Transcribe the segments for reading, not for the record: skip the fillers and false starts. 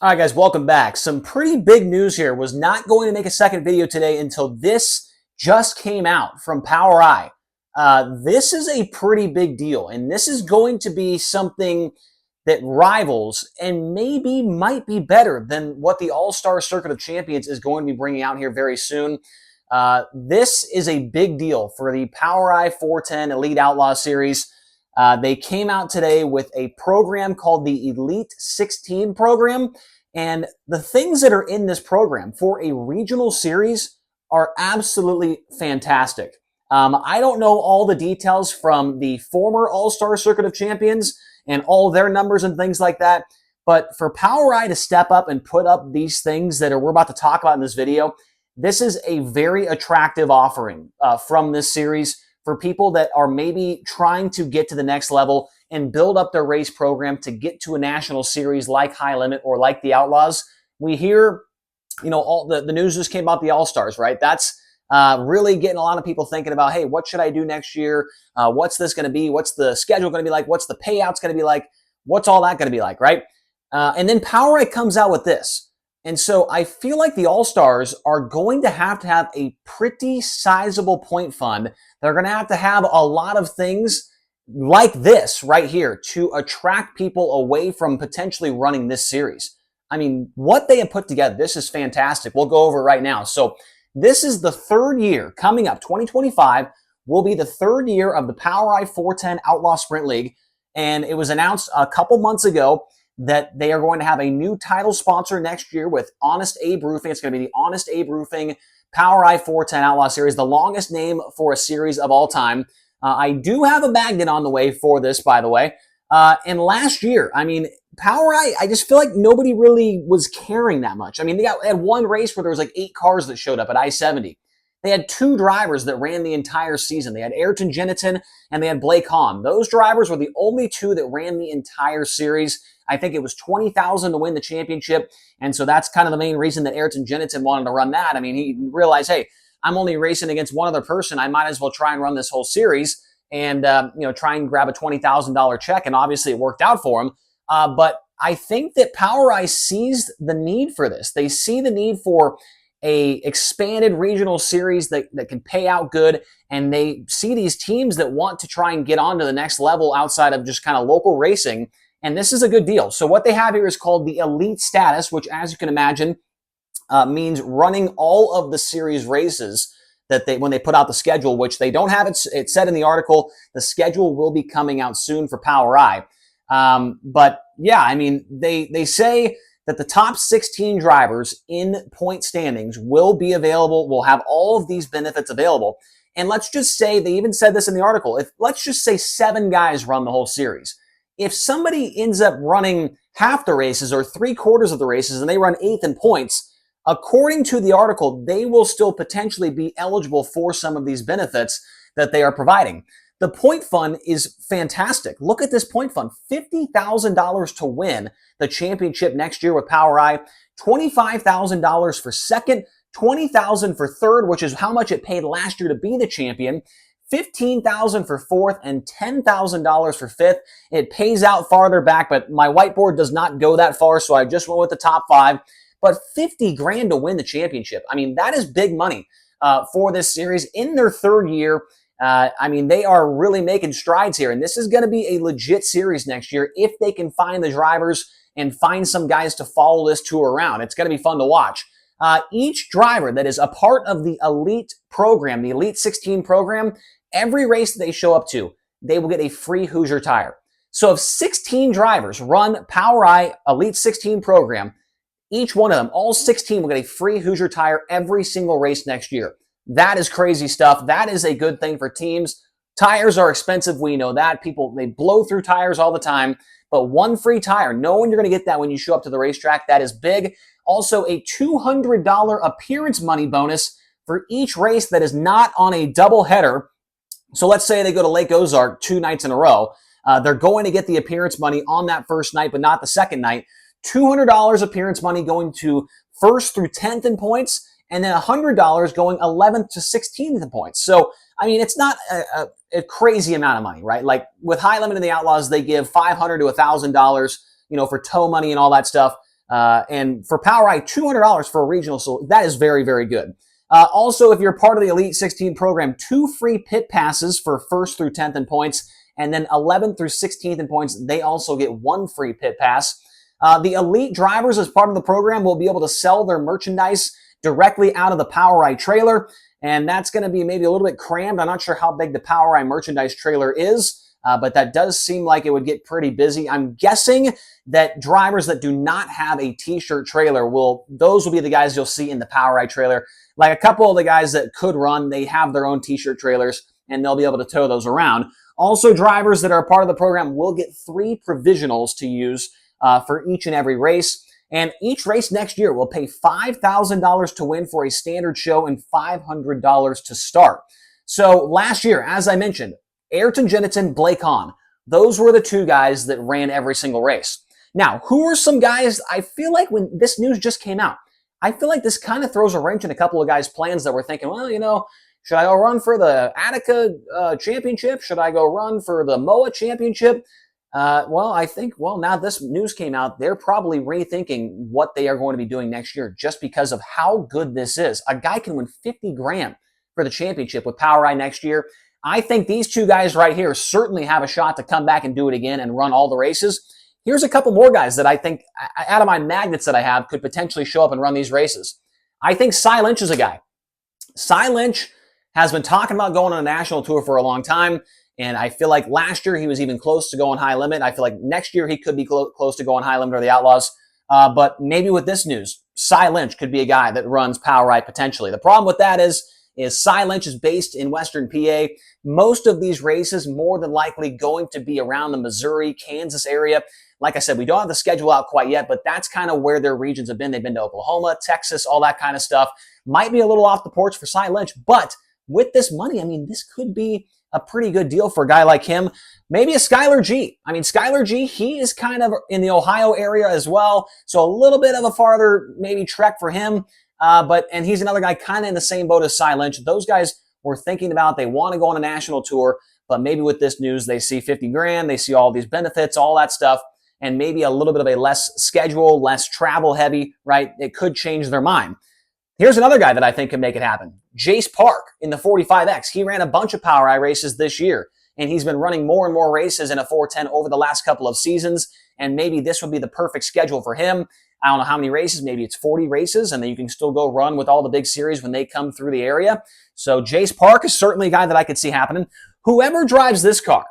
All right, guys, welcome back. Some pretty big news here. Was not going to make a second video today until this just came out from POWRi. This is a pretty big deal, and this is going to be something that rivals and maybe might be better than what the All-Star Circuit of Champions is going to be bringing out here very soon. This is a big deal for the POWRi 410 Elite Outlaw Series. They came out today with a program called the Elite 16 program. And the things that are in this program for a regional series are absolutely fantastic. I don't know all the details from the former All-Star Circuit of Champions and all their numbers and things like that. But for POWRi to step up and put up these things that we're about to talk about in this video, this is a very attractive offering from this series for people that are maybe trying to get to the next level and build up their race program to get to a national series like High Limit or like the Outlaws. We hear, all the news just came about the All-Stars, right? That's really getting a lot of people thinking about, hey, what should I do next year? What's this going to be? What's the schedule going to be like? What's the payouts going to be like? What's all that going to be like, right? And then POWRi comes out with this. And so I feel like the All-Stars are going to have a pretty sizable point fund. They're going to have a lot of things like this right here to attract people away from potentially running this series. I mean, what they have put together, this is fantastic. We'll go over it right now. So this is the third year coming up. 2025 will be the third year of the POWRi 410 Outlaw Sprint League. And it was announced a couple months ago that they are going to have a new title sponsor next year with Honest Abe Roofing. It's going to be the Honest Abe Roofing POWRi 410 Outlaw Series, the longest name for a series of all time. I do have a magnet on the way for this, by the way. And last year, I mean, POWRi, I just feel like nobody really was caring that much. I mean, they had one race where there was like 8 cars that showed up at I-70. They had 2 drivers that ran the entire season. They had Ayrton Geniton and they had Blake Hahn. Those drivers were the only 2 that ran the entire series. I think it was $20,000 to win the championship. And so that's kind of the main reason that Ayrton Geniton wanted to run that. I mean, he realized, hey, I'm only racing against one other person. I might as well try and run this whole series and, try and grab a $20,000 check. And obviously it worked out for him. But I think that POWRi sees the need for this. They see the need for a expanded regional series that can pay out good. And they see these teams that want to try and get on to the next level outside of just kind of local racing. And this is a good deal. So what they have here is called the Elite Status, which, as you can imagine, means running all of the series races that when they put out the schedule, which they don't have it said in the article. The schedule will be coming out soon for POWRi. But yeah, I mean, they say that the top 16 drivers in point standings will be available, will have all of these benefits available. And let's just say, they even said this in the article, let's just say 7 guys run the whole series. If somebody ends up running half the races or 3/4 of the races and they run 8th in points, according to the article, they will still potentially be eligible for some of these benefits that they are providing. The point fund is fantastic. Look at this point fund, $50,000 to win the championship next year with POWRi, $25,000 for second, $20,000 for third, which is how much it paid last year to be the champion, $15,000 for fourth, and $10,000 for fifth. It pays out farther back, but my whiteboard does not go that far, so I just went with the top 5. But $50,000 to win the championship. I mean, that is big money for this series in their third year. I mean, they are really making strides here, and this is going to be a legit series next year if they can find the drivers and find some guys to follow this tour around. It's going to be fun to watch. Each driver that is a part of the Elite program, the Elite 16 program, every race that they show up to, they will get a free Hoosier tire. So if 16 drivers run POWRi Elite 16 program, each one of them, all 16, will get a free Hoosier tire every single race next year. That is crazy stuff. That is a good thing for teams. Tires are expensive. We know that. People, they blow through tires all the time. But one free tire, knowing you're going to get that when you show up to the racetrack, that is big. Also, a $200 appearance money bonus for each race that is not on a double header. So let's say they go to Lake Ozark 2 nights in a row. They're going to get the appearance money on that first night, but not the second night. $200 appearance money going to 1st through 10th in points, and then $100 going 11th to 16th in points. So, I mean, it's not a crazy amount of money, right? Like with High Limit and the Outlaws, they give $500 to $1,000, for tow money and all that stuff. And for POWRi, $200 for a regional, so that is very, very good. Also, if you're part of the Elite 16 program, 2 free pit passes for 1st through 10th in points, and then 11th through 16th in points, they also get 1 free pit pass. The elite drivers, as part of the program, will be able to sell their merchandise directly out of the POWRi trailer, and that's going to be maybe a little bit crammed. I'm not sure how big the POWRi merchandise trailer is, but that does seem like it would get pretty busy. I'm guessing that drivers that do not have a t-shirt trailer those will be the guys you'll see in the POWRi trailer. Like a couple of the guys that could run, they have their own t-shirt trailers, and they'll be able to tow those around. Also, drivers that are part of the program will get 3 provisionals to use for each and every race. And each race next year will pay $5,000 to win for a standard show and $500 to start. So last year, as I mentioned, Ayrton Jennison, Blake Hahn, those were the 2 guys that ran every single race. Now, who are some guys? I feel like when this news just came out, I feel like this kind of throws a wrench in a couple of guys' plans that were thinking, well, should I go run for the Attica Championship? Should I go run for the MOA Championship? I think, now this news came out, they're probably rethinking what they are going to be doing next year just because of how good this is. A guy can win 50 grand for the championship with POWRi next year. I think these 2 guys right here certainly have a shot to come back and do it again and run all the races. Here's a couple more guys that I think, out of my magnets that I have, could potentially show up and run these races. I think Cy Lynch is a guy. Cy Lynch has been talking about going on a national tour for a long time. And I feel like last year he was even close to going high limit. I feel like next year he could be close to going high limit or the Outlaws. But maybe with this news, Cy Lynch could be a guy that runs POWRi potentially. The problem with that is Cy Lynch is based in Western PA. Most of these races more than likely going to be around the Missouri, Kansas area. Like I said, we don't have the schedule out quite yet, but that's kind of where their regions have been. They've been to Oklahoma, Texas, all that kind of stuff. Might be a little off the porch for Cy Lynch, but with this money, I mean, this could be a pretty good deal for a guy like him. Maybe a Skylar G. I mean, Skylar G, he is kind of in the Ohio area as well, so a little bit of a farther maybe trek for him. And he's another guy kind of in the same boat as Cy Lynch. Those guys were thinking about, they want to go on a national tour, but maybe with this news, they see 50 grand, they see all these benefits, all that stuff, and maybe a little bit of a less schedule, less travel heavy, right? It could change their mind. Here's another guy that I think can make it happen. Jace Park in the 45X. He ran a bunch of POWRi races this year, and he's been running more and more races in a 410 over the last couple of seasons, and maybe this would be the perfect schedule for him. I don't know how many races. Maybe it's 40 races, and then you can still go run with all the big series when they come through the area. So Jace Park is certainly a guy that I could see happening. Whoever drives this car.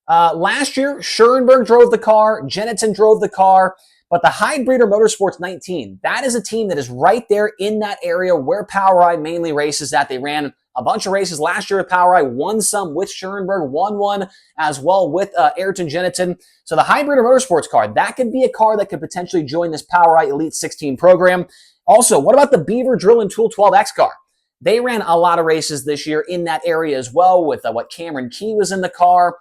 Last year, Schoenberg drove the car, Jennison drove the car, but the Hybreeder Motorsports 19, that is a team that is right there in that area where POWRi mainly races at. They ran a bunch of races last year with POWRi, won some with Schoenberg, won one as well with Ayrton Jennison. So the Hybreeder Motorsports car, that could be a car that could potentially join this POWRi Elite 16 program. Also, what about the Beaver Drill and Tool 12X car? They ran a lot of races this year in that area as well with Cameron Key was in the car.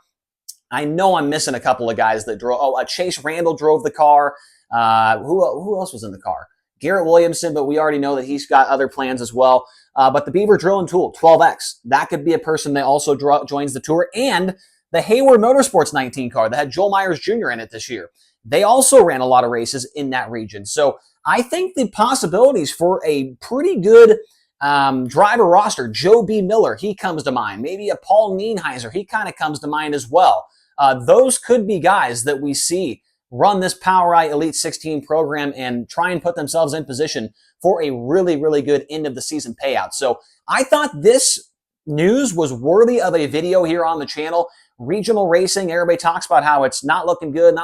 I know I'm missing a couple of guys that drove. Chase Randall drove the car. Who else was in the car? Garrett Williamson, but we already know that he's got other plans as well. But the Beaver Drill and Tool 12X, that could be a person that also joins the tour. And the Hayward Motorsports 19 car that had Joel Myers Jr. in it this year. They also ran a lot of races in that region. So I think the possibilities for a pretty good driver roster, Joe B. Miller, he comes to mind. Maybe a Paul Nienheiser, he kind of comes to mind as well. Those could be guys that we see run this POWRi Elite 16 program and try and put themselves in position for a really, really good end of the season payout. So I thought this news was worthy of a video here on the channel. Regional racing, everybody talks about how it's not looking good,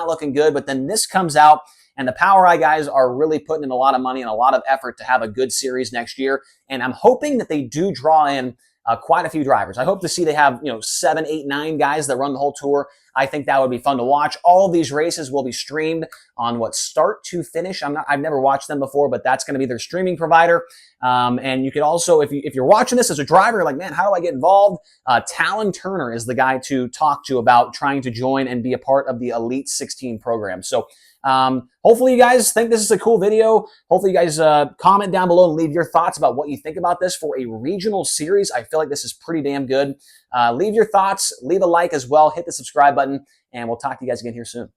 but then this comes out and the POWRi guys are really putting in a lot of money and a lot of effort to have a good series next year. And I'm hoping that they do draw in quite a few drivers. I hope to see they have 7, 8, 9 guys that run the whole tour. I think that would be fun to watch. All of these races will be streamed on start to finish. I've never watched them before, but that's going to be their streaming provider. And you could also, if you're watching this as a driver, you're like, man, how do I get involved? Talon Turner is the guy to talk to about trying to join and be a part of the Elite 16 program. So hopefully you guys think this is a cool video. Hopefully you guys comment down below and leave your thoughts about what you think about this for a regional series. I feel like this is pretty damn good. Leave your thoughts, leave a like as well, hit the subscribe button, and we'll talk to you guys again here soon.